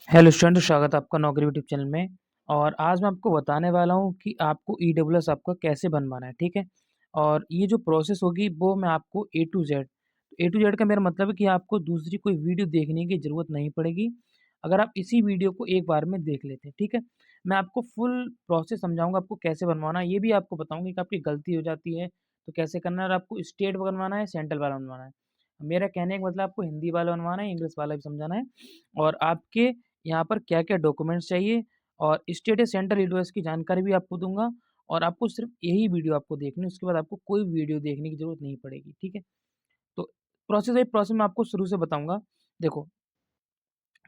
Hello student, स्वागत है आपका नौकरी यूट्यूब चैनल में। और आज मैं आपको बताने वाला हूँ कि आपको ईडब्ल्यूएस आपका कैसे बनवाना है, ठीक है। और ये जो प्रोसेस होगी वो मैं आपको ए टू जेड का मेरा मतलब है कि आपको दूसरी कोई वीडियो देखने की ज़रूरत नहीं पड़ेगी, अगर आप इसी वीडियो को एक बार में देख लेते हैं, ठीक है। मैं आपको फुल प्रोसेस समझाऊंगा आपको कैसे बनवाना है, ये भी आपको बताऊंगा कि आपकी गलती हो जाती है तो कैसे करना है, और आपको स्टेट बनवाना है सेंट्रल वाला बनवाना है। मेरा कहने का मतलब आपको हिंदी वाला बनवाना है, इंग्लिश वाला भी समझाना है। और आपके यहाँ पर क्या-क्या डॉक्यूमेंट्स चाहिए और स्टेट या सेंट्रल ईडब्ल्यूएस की जानकारी भी आपको दूँगा। और आपको सिर्फ़ यही वीडियो आपको देखनी है, उसके बाद आपको कोई वीडियो देखने की ज़रूरत नहीं पड़ेगी, ठीक है? तो प्रोसेस बाय प्रोसेस मैं आपको शुरू से बताऊँगा। देखो,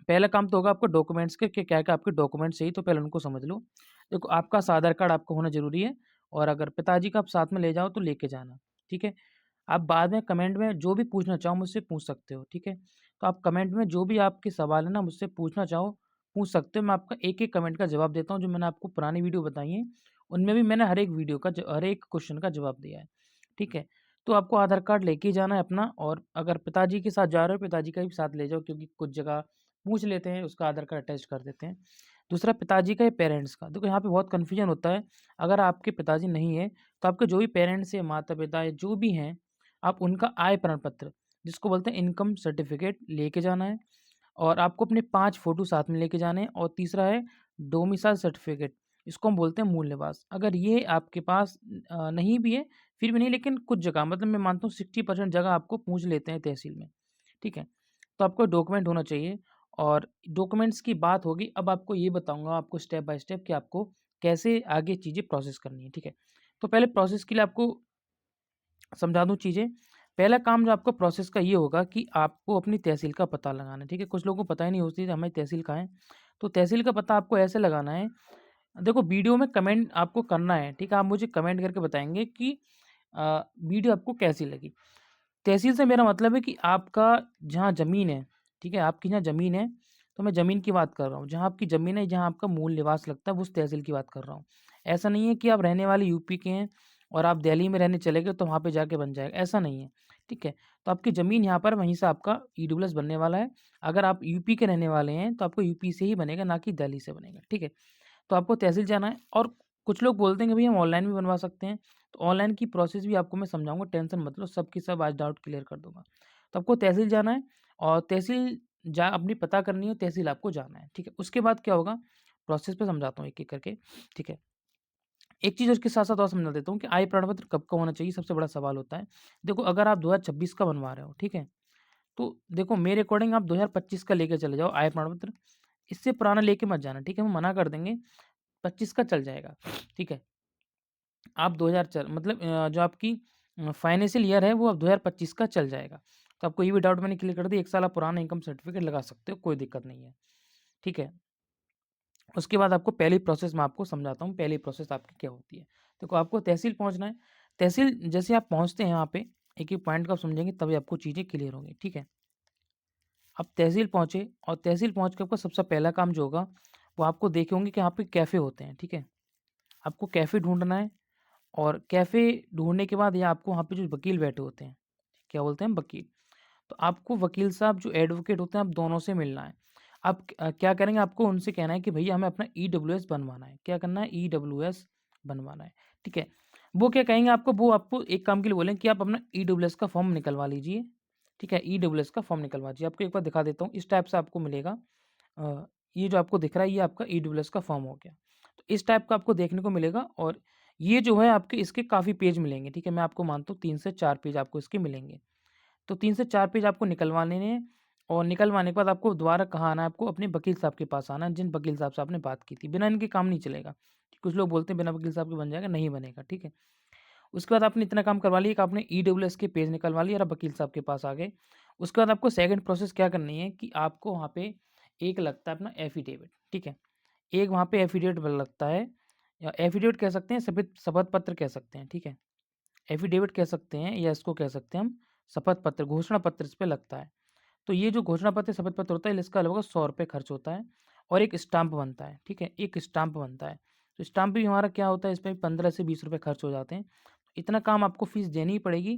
पहला काम तो होगा आपको डॉक्यूमेंट्स के कि क्या-क्या आपके डॉक्यूमेंट्स चाहिए, तो पहले उनको समझ लो। देखो, आपका आधार कार्ड आपको होना ज़रूरी है, और अगर पिताजी का आप साथ में ले जाओ तो लेके जाना, ठीक है? आप बाद में कमेंट में जो भी पूछना चाहो मुझसे पूछ सकते हो, ठीक है? तो आप कमेंट में जो भी आपके सवाल है ना मुझसे पूछना चाहो, पूछ सकते हो। मैं आपका एक-एक कमेंट का जवाब देता हूँ, जो मैंने आपको पुरानी वीडियो बताई है, उनमें भी मैंने हर एक क्वेश्चन का जवाब दिया है, ठीक है? तो आपको आधार कार्ड लेके ही जाना है अपना, और अगर पिताजी के साथ जा रहे हो, पिताजी का भी साथ ले जाओ, क्योंकि कुछ जगह पूछ लेते हैं, उसका आधार कार्ड अटैच कर देते हैं। दूसरा, पिताजी का या पेरेंट्स का, देखो यहाँ पे बहुत कन्फ्यूजन होता है। अगर आपके पिताजी नहीं है, तो आपके जो भी पेरेंट्स हैं, माता-पिता या जो भी हैं, आप उनका आय प्रमाण पत्र, जिसको बोलते हैं इनकम सर्टिफिकेट, लेके जाना है। और आपको अपने 5 फ़ोटो साथ में लेके जाने हैं। और तीसरा है डोमिसाइल सर्टिफिकेट, इसको हम बोलते हैं मूल निवास। अगर ये आपके पास नहीं भी है, फिर भी नहीं, लेकिन कुछ जगह, मतलब मैं मानता हूँ 60% जगह आपको पूछ लेते हैं तहसील में, ठीक है? तो आपको डॉक्यूमेंट होना चाहिए। और डॉक्यूमेंट्स की बात होगी, अब आपको ये बताऊँगा आपको स्टेप बाय स्टेप कि आपको कैसे आगे चीज़ें प्रोसेस करनी है, ठीक है? तो पहले प्रोसेस के लिए आपको समझा दूँ चीज़ें। पहला काम जो आपका प्रोसेस का ये होगा कि आपको अपनी तहसील का पता लगाना है, ठीक है? कुछ लोगों को पता ही नहीं होती है हमारी तहसील कहाँ है। तो तहसील का पता आपको ऐसे लगाना है, देखो वीडियो में कमेंट आपको करना है, ठीक है? आप मुझे कमेंट करके बताएँगे कि वीडियो आपको कैसी लगी। तहसील से मेरा मतलब है कि आपका जहाँ ज़मीन है, ठीक है? आपकी जहाँ ज़मीन है, तो मैं ज़मीन की बात कर रहा हूँ। जहाँ आपकी ज़मीन है, जहाँ आपका मूल निवास लगता है, उस तहसील की बात कर रहा हूँ। ऐसा नहीं है कि आप रहने वाले यूपी के हैं और आप दिल्ली में रहने चले गए, तो वहाँ पे जाके बन जाएगा, ऐसा नहीं है, ठीक है? तो आपकी ज़मीन यहाँ पर, वहीं से आपका ईडब्ल्यूएस बनने वाला है। अगर आप यूपी के रहने वाले हैं, तो आपको यूपी से ही बनेगा, ना कि दिल्ली से बनेगा, ठीक है? तो आपको तहसील जाना है। और कुछ लोग बोलते हैं कि भई हम ऑनलाइन भी बनवा सकते हैं, तो ऑनलाइन की प्रोसेस भी आपको मैं समझाऊँगा, टेंशन मत लो, सब की सब आज डाउट क्लियर कर दूँगा। तो आपको तहसील जाना है, और तहसील जा अपनी पता करनी है, तहसील आपको जाना है, ठीक है? उसके बाद क्या होगा, प्रोसेस पे समझाता हूँ एक-एक करके, ठीक है? एक चीज़ उसके साथ-साथ और समझा देता हूँ कि आय प्रमाण पत्र कब का होना चाहिए, सबसे बड़ा सवाल होता है। देखो, अगर आप 2026 का बनवा रहे हो, ठीक है? तो देखो, मेरे अकॉर्डिंग आप 2025 का लेके चले जाओ आय प्रमाण पत्र, इससे पुराना लेके मत जाना, ठीक है? हम मना कर देंगे, 25 का चल जाएगा, ठीक है? आप 2000 चल मतलब जो आपकी फाइनेंशियल ईयर है वो अब 2025 का चल जाएगा। तो आपको ये भी डाउट मैंने क्लियर कर दिया, 1 साल आप पुराना इनकम सर्टिफिकेट लगा सकते हो, कोई दिक्कत नहीं है, ठीक है? उसके बाद आपको पहली प्रोसेस मैं आपको समझाता हूँ, पहली प्रोसेस आपकी क्या होती है। देखो, आपको तहसील पहुँचना है, तहसील जैसे आप पहुँचते हैं यहाँ पे, एक-एक पॉइंट को आप समझेंगे तभी आपको चीज़ें क्लियर होंगी, ठीक है? आप तहसील पहुँचे, और तहसील पहुँच के आपका सबसे पहला काम जो होगा, वो आपको देखे होंगे कि यहाँ पे कैफ़े होते हैं, ठीक है? आपको कैफ़े ढूँढना है। और कैफ़े ढूँढने के बाद या आपको वहाँ पे जो वकील बैठे होते हैं, क्या बोलते हैं हम, वकील। तो आपको वकील साहब जो एडवोकेट होते हैं, आप दोनों से मिलना है। आप क्या करेंगे, आपको उनसे कहना है कि भैया हमें अपना ईडब्ल्यूएस बनवाना है। क्या करना है? ईडब्ल्यूएस बनवाना है, ठीक है। वो क्या कहेंगे आपको, वो आपको एक काम के लिए बोलेंगे कि आप अपना ईडब्ल्यूएस का फॉर्म निकलवा लीजिए, ठीक है। ईडब्ल्यूएस का फॉर्म निकलवा दीजिए। आपको एक बार दिखा देता हूँ, इस टाइप से आपको मिलेगा। ये जो आपको दिख रहा है, ये आपका ईडब्ल्यूएस का फॉर्म हो गया। तो इस टाइप का आपको देखने को मिलेगा, और ये जो है आपके इसके काफ़ी पेज मिलेंगे, ठीक है। मैं आपको मानता हूँ 3 से 4 पेज आपको इसके मिलेंगे। तो 3 से 4 पेज आपको निकलवाने हैं, और निकलवाने के बाद आपको दोबारा कहाँ आना है, आपको अपने वकील साहब के पास आना है, जिन वकील साहब से आपने बात की थी। बिना इनके काम नहीं चलेगा। कुछ लोग बोलते हैं बिना वकील साहब के बन जाएगा, नहीं बनेगा, ठीक है। उसके बाद आपने इतना काम करवा लिया कि आपने ईडब्ल्यूएस के पेज निकलवा लिए और आप वकील साहब के पास आ गए। उसके बाद आपको सेकंड प्रोसेस क्या करनी है कि आपको वहाँ पे एक लगता है अपना एफिडेविट, ठीक है। एक वहाँ पे एफिडेविट लगता है, या एफिडेविट कह सकते हैं, शपथ शपथ पत्र कह सकते हैं, ठीक है। एफिडेविट कह सकते हैं, या इसको कह सकते हैं हम शपथ पत्र, घोषणा पत्र इस पे लगता है। तो ये जो घोषणा पत्र, शपथ पत्र होता है, इसका लगभग 100 रुपये खर्च होता है, और एक स्टाम्प बनता है, ठीक है, एक स्टाम्प बनता है। तो स्टाम्प भी हमारा क्या होता है, इसमें 15 से 20 रुपये खर्च हो जाते हैं। इतना काम आपको फीस देनी ही पड़ेगी।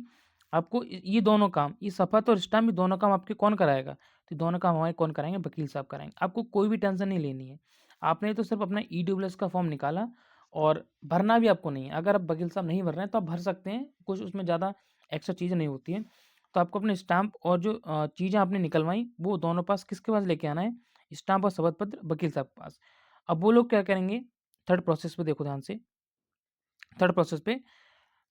आपको ये दोनों काम, ये शपथ और स्टैम्प, ये दोनों काम आपके कौन कराएगा? तो दोनों काम हमारे कौन कराएँगे? वकील साहब कराएँगे। आपको कोई भी टेंशन नहीं लेनी है। आपने तो सिर्फ़ अपना ईडब्ल्यूएस का फॉर्म निकाला और भरना भी आपको नहीं है। अगर आप वकील साहब नहीं भर रहे हैं तो आप भर सकते हैं, कुछ उसमें ज़्यादा एक्स्ट्रा चीज़ें नहीं होती हैं। तो आपको अपने स्टैम्प और जो चीज़ें आपने निकलवाई वो दोनों पास किसके पास लेके आना है? स्टैम्प और शपथ पत्र वकील साहब के पास। अब वो लोग क्या करेंगे? थर्ड प्रोसेस पे देखो ध्यान से। थर्ड प्रोसेस पे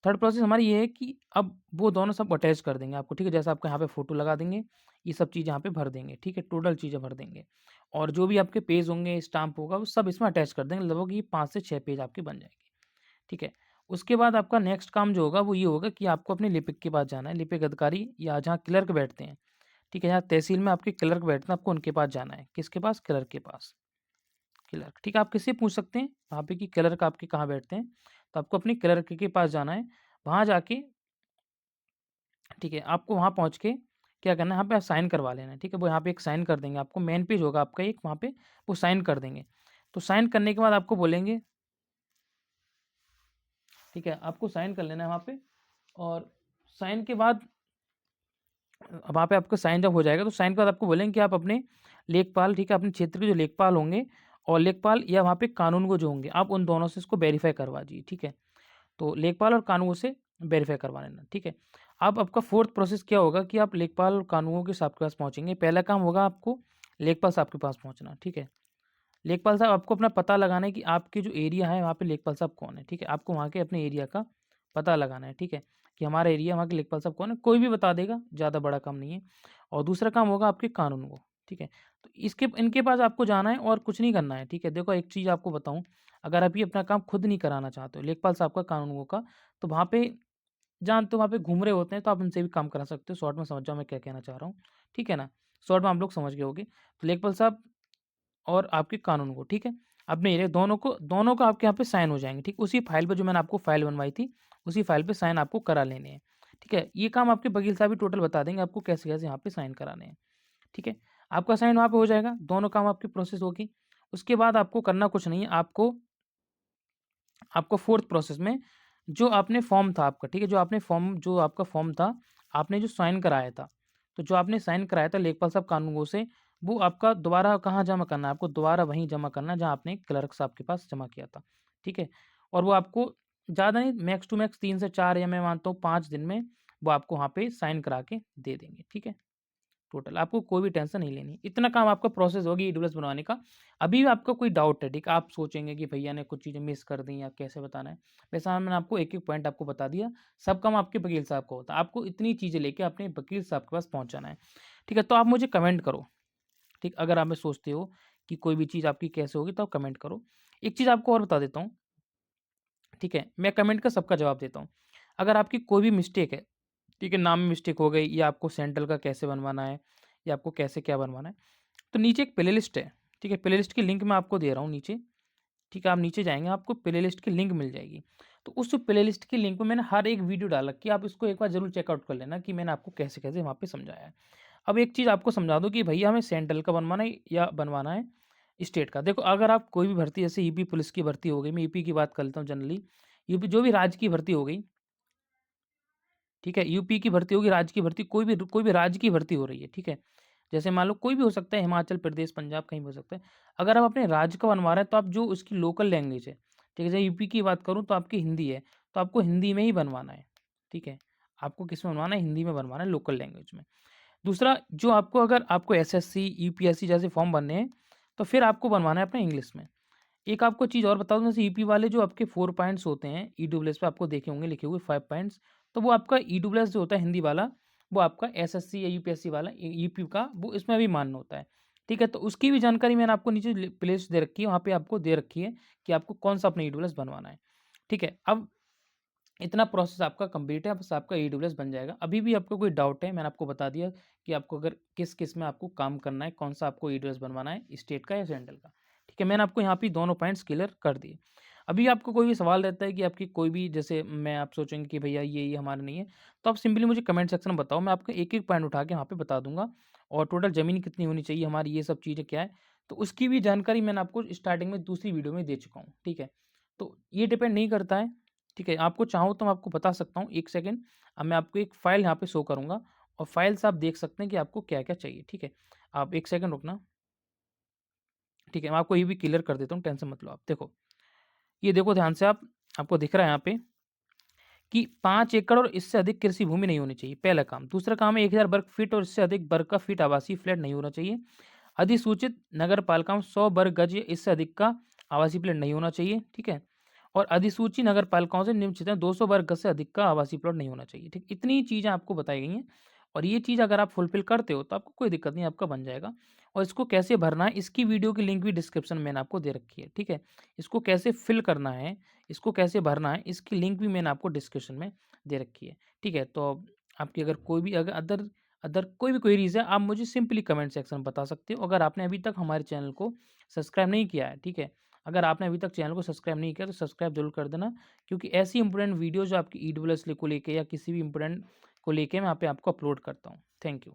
थर्ड प्रोसेस हमारी ये है कि अब वो दोनों सब अटैच कर देंगे आपको, ठीक है? जैसे आपका यहाँ पे फ़ोटो लगा देंगे, ये सब चीज़ यहाँ पे भर देंगे, ठीक है? टोटल चीज़ें भर देंगे और जो भी आपके पेज होंगे, स्टाम्प होगा, वो सब इसमें अटैच कर देंगे। लगभग ये 5 से 6 पेज आपके बन जाएँगे, ठीक है? उसके बाद आपका नेक्स्ट काम जो होगा, वो ये होगा कि आपको अपने लिपिक के पास जाना है, लिपिक अधिकारी या जहाँ क्लर्क बैठते हैं, ठीक है? जहाँ तहसील में आपके क्लर्क बैठते हैं, आपको उनके पास जाना है। किसके पास? क्लर्क के पास। क्लर्क, ठीक है? आप किससे पूछ सकते हैं वहाँ पे कि क्लर्क आपके कहाँ बैठते हैं, तो आपको अपने क्लर्क के पास जाना है। वहाँ जाके ठीक है, आपको वहाँ पहुँच के क्या करना है, यहाँ पे आप साइन करवा लेना है, ठीक है? वो यहाँ पे एक साइन कर देंगे आपको, मेन पेज होगा आपका एक, वहाँ पे वो साइन कर देंगे। तो साइन करने के बाद आपको बोलेंगे, ठीक है? आपको साइन कर लेना है वहाँ पे और साइन के बाद वहाँ पे आपका साइन जब हो जाएगा, तो साइन के बाद आपको बोलेंगे कि आप अपने लेखपाल, ठीक है? अपने क्षेत्र के जो लेखपाल होंगे और लेखपाल या वहाँ पे कानूनगो जो होंगे, आप उन दोनों से इसको वेरीफ़ाई करवा दीजिए, ठीक है? तो लेखपाल और कानूनगो से वेरीफ़ाई करवा लेना, ठीक है? अब आपका फोर्थ प्रोसेस क्या होगा कि आप लेखपाल और कानूनगो के साहब के पास पहुँचेंगे। पहला काम होगा आपको लेखपाल साहब के पास पहुँचना, ठीक है? लेखपाल साहब आपको अपना पता लगाना है कि आपके जो एरिया है वहाँ पे लेखपाल साहब कौन है, ठीक है? आपको वहाँ के अपने एरिया का पता लगाना है, ठीक है? कि हमारा एरिया वहाँ के लेखपाल साहब कौन है, कोई भी बता देगा, ज़्यादा बड़ा काम नहीं है। और दूसरा काम होगा आपके कानून को, ठीक है? तो इसके इनके पास आपको जाना है और कुछ नहीं करना है, ठीक है? देखो एक चीज़ आपको बताऊँ, अगर आप ये अपना काम खुद नहीं कराना चाहते हो, लेखपाल साहब का, कानून का, तो वहाँ पे जानते हो वहाँ पे घूम रहे होते हैं, तो आप उनसे भी काम करा सकते हो। शॉर्ट में समझ जाओ मैं क्या कहना चाह रहा हूँ, ठीक है ना? शॉर्ट में आप लोग समझ गए होंगे। तो लेखपाल साहब और आपके कानून को, ठीक है? अपने एरिया दोनों का आपके यहाँ पे साइन हो जाएँगे, ठीक? उसी फ़ाइल पे जो मैंने आपको फ़ाइल बनवाई थी, उसी फ़ाइल पे साइन आपको करा लेने हैं, ठीक है? ये काम आपके वकील साहब ही टोटल बता देंगे आपको कैसे-कैसे यहाँ पे साइन कराने हैं, ठीक है? आपका साइन वहाँ पे हो जाएगा, दोनों काम आपकी प्रोसेस होगी। उसके बाद आपको करना कुछ नहीं है, आपको आपको फोर्थ प्रोसेस में जो आपने फॉर्म था आपका, ठीक है? जो आपका फॉर्म था, आपने जो साइन कराया था, तो जो आपने साइन कराया था लेखपाल साहब कानूनगो से, वो आपका दोबारा कहाँ जमा करना है? आपको दोबारा वहीं जमा करना है जहाँ आपने क्लर्क साहब के पास जमा किया था, ठीक है? और वो आपको ज़्यादा नहीं, मैक्स टू मैक्स 3 से 4 या मैं मानता हूँ 5 दिन में वो आपको वहाँ पे साइन करा के दे देंगे, ठीक है? टोटल आपको कोई भी टेंशन नहीं लेनी। इतना काम आपका प्रोसेस होगी ईडब्ल्यूएस बनवाने का। अभी भी आपका कोई डाउट है, ठीक है? आप सोचेंगे कि भैया ने कुछ चीज़ें मिस कर दी या कैसे बताना है। वैसे हाँ, मैंने आपको एक-एक पॉइंट आपको बता दिया। सब काम आपके वकील साहब का होता है। आपको इतनी चीज़ें लेके अपने वकील साहब के पास पहुँच जाना है। ठीक है? तो आप मुझे कमेंट करो, ठीक? अगर आप में सोचते हो कि कोई भी चीज़ आपकी कैसे होगी तो आप कमेंट करो। एक चीज़ आपको और बता देता हूँ, ठीक है? मैं कमेंट का सबका जवाब देता हूँ। अगर आपकी कोई भी मिस्टेक है, ठीक है? नाम में मिस्टेक हो गई या आपको सेंट्रल का कैसे बनवाना है या आपको कैसे क्या बनवाना है, तो नीचे एक प्लेलिस्ट है, ठीक है? प्लेलिस्ट की लिंक मैं आपको दे रहा हूँ नीचे, ठीक है? आप नीचे जाएँगे, आपको प्लेलिस्ट की लिंक मिल जाएगी। तो उस प्लेलिस्ट की लिंक में मैंने हर एक वीडियो डाल रखी है, आप इसको एक बार ज़रूर चेकआउट कर लेना कि मैंने आपको कैसे-कैसे वहाँ पे समझाया है। अब एक चीज़ आपको समझा दूँ कि भैया हमें सेंट्रल का बनवाना है या बनवाना है स्टेट का। देखो अगर आप कोई भी भर्ती जैसे यूपी पुलिस की भर्ती हो गई, मैं यूपी की बात कर लेता हूँ जनरली, यूपी जो भी राज्य की भर्ती हो गई, ठीक है? यूपी की भर्ती होगी, राज्य की भर्ती कोई भी राज्य की भर्ती हो रही है, ठीक है? जैसे मान लो कोई भी हो सकता है, हिमाचल प्रदेश, पंजाब कहीं भी हो सकता है। अगर आप अपने राज्य का बनवा रहे हैं तो आप जो उसकी लोकल लैंग्वेज है, ठीक है? जैसे यूपी की बात करूँ तो आपकी हिंदी है, तो आपको हिंदी में ही बनवाना है, ठीक है? आपको किसमें बनवाना है? हिंदी में बनवाना है, लोकल लैंग्वेज में। दूसरा जो आपको अगर आपको एसएससी, यूपीएससी जैसे फॉर्म भरने हैं, तो फिर आपको बनवाना है अपना इंग्लिश में। एक आपको चीज़ और बता दूँ, जैसे यूपी वाले जो आपके 4 पॉइंट्स होते हैं ईडब्ल्यूएस पे आपको देखे होंगे लिखे हुए 5 पॉइंट्स, तो वो आपका ईडब्ल्यूएस जो होता है हिंदी वाला, वो आपका एसएससी या यूपीएससी वाला यूपी का वो इसमें भी मान्य होता है। ठीक है? तो उसकी भी जानकारी मैंने आपको नीचे प्लेलिस्ट दे रखी है, वहाँ पे आपको दे रखी है कि आपको कौन-सा अपना ईडब्ल्यूएस बनवाना है। ठीक है? अब इतना प्रोसेस आपका कंप्लीट है, बस आपका ईडब्ल्यूएस बन जाएगा। अभी भी आपको कोई डाउट है, मैंने आपको बता दिया कि आपको अगर किस-किस में आपको काम करना है, कौन-सा आपको ईडब्ल्यूएस बनवाना है, स्टेट का या सेंट्रल का। ठीक है? मैंने आपको यहाँ पे दोनों पॉइंट्स क्लियर कर दिए। अभी आपको कोई भी सवाल रहता है कि आपकी कोई भी जैसे मैं आप सोचेंगे कि भैया ये हमारा नहीं है, तो आप सिंपली मुझे कमेंट सेक्शन में बताओ, मैं आपको एक-एक पॉइंट उठा के वहाँ पे बता दूँगा और टोटल ज़मीन कितनी होनी चाहिए हमारी, ये सब चीज़ें क्या है, तो उसकी भी जानकारी मैंने आपको स्टार्टिंग में दूसरी वीडियो में दे चुका हूँ। ठीक है? तो ये डिपेंड नहीं करता है ठीक है? आपको चाहो तो मैं आपको बता सकता हूँ, 1 सेकंड। अब मैं आपको एक फ़ाइल यहाँ पे शो करूँगा और फ़ाइल से आप देख सकते हैं कि आपको क्या-क्या चाहिए, ठीक है? आप 1 सेकंड रुकना, ठीक है? मैं आपको ये भी क्लियर कर देता हूँ, टेंशन मत लो आप। देखो, ये देखो ध्यान से आप, आपको दिख रहा है यहाँ पे कि 5 एकड़ और इससे अधिक कृषि भूमि नहीं होनी चाहिए, पहला काम। दूसरा काम है 1000 वर्ग फीट और इससे अधिक वर्ग का फीट आवासीय फ्लैट नहीं होना चाहिए। अधिसूचित नगर पालिका में 100 वर्ग गज या इससे अधिक का आवासीय प्लॉट नहीं होना चाहिए, ठीक है? और अधिसूचित नगर पालिकाओं से निम्न क्षेत्र में 200 वर्ग गज से अधिक का आवासीय प्लॉट नहीं होना चाहिए, ठीक? इतनी चीज़ें आपको बताई गई हैं और ये चीज़ अगर आप फुलफ़िल करते हो तो आपको कोई दिक्कत नहीं, आपका बन जाएगा। और इसको कैसे भरना है, इसकी वीडियो की लिंक भी डिस्क्रिप्शन में मैंने आपको दे रखी है, ठीक है? इसको कैसे फ़िल करना है, इसको कैसे भरना है, इसकी लिंक भी मैंने आपको डिस्क्रिप्शन में दे रखी है, ठीक है? तो आपकी अगर कोई भी अगर अदर अदर कोई भी क्वेरीज़ है, आप मुझे सिंपली कमेंट सेक्शन में बता सकते हो। अगर आपने अभी तक हमारे चैनल को सब्सक्राइब नहीं किया है, ठीक है? अगर आपने अभी तक चैनल को सब्सक्राइब नहीं किया तो सब्सक्राइब ज़रूर कर देना, क्योंकि ऐसी इंपॉर्टेंट वीडियो जो आपकी ईडब्ल्यूएस को लेके या किसी भी इंपॉर्टेंट को लेके मैं यहाँ पे आपको अपलोड करता हूँ। Thank you.